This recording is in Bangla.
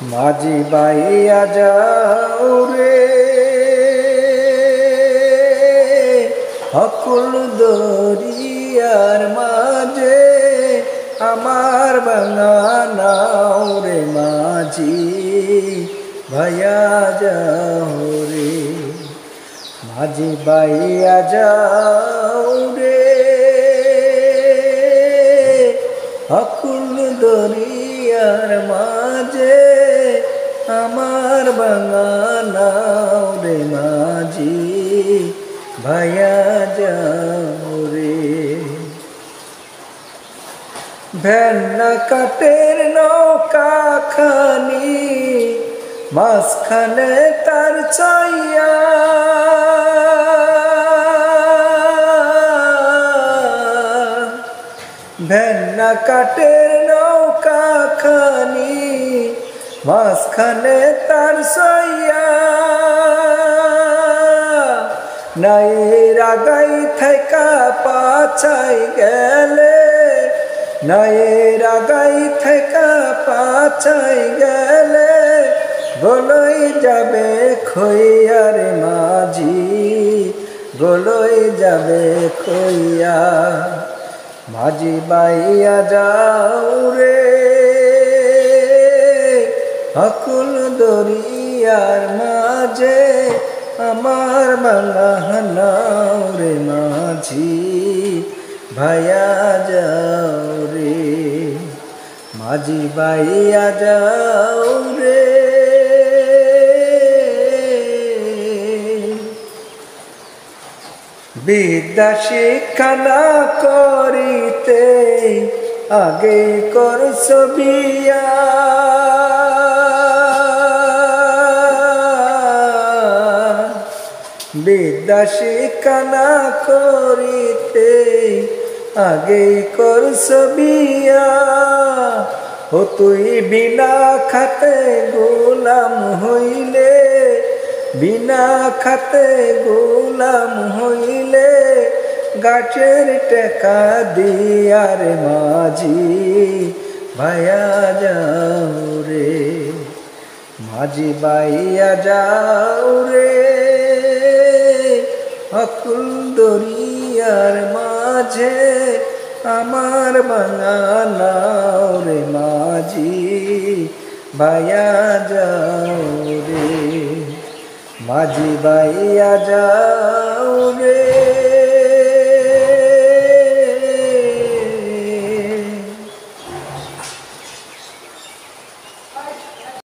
মাঝি বাইয়া যাও রে অকুল দরিয়ার মাঝে আমার ভাঙা নাও রে মাঝি ভাইয়া যাও রে মাঝি বাইয়া যাও রে অকুল দরিয়ার মাঝে আমার ভাঙা নাও রে মাঝি ভাইয়া যাও রে ভেন্না কাটের নৌকা খানি মাঝখানে তার চাইয়া ভেন্না কাটের নৌকা খানি মাঝখানে তার চাইয়া নাই রাগাই থাকা পাছাই গেলে নাই রাগাই থাকা পাছাই গেলে বলই যাবে খইয়া রে মাঝি বলই যাবে খইয়া মাঝি বাইয়া যাও রে অকুল দরিয়ার মাঝে আমার ভাঙা নাও রে মাঝি ভাইয়া যাও রে মাঝি বাইয়া যাও রে বিদ্যা শিক্ষা না করিতে আগে করছ বিয়া বিদ্যা শিক্ষা না করিতে আগে করছ বিয়া ও তুই বিনা খাতে গোলাম হইলে বিনা খাতে গোলাম হইলে গাছের টেকা দিয়ার মাঝি ভাইয়া যাও রে মাঝি বাইয়া যাও রে অকুল দরিয়ার মাঝে আমার ভাঙা নাও রে মাঝি ভাইয়া যাও রে মাঝি বাইয়া যাও রে।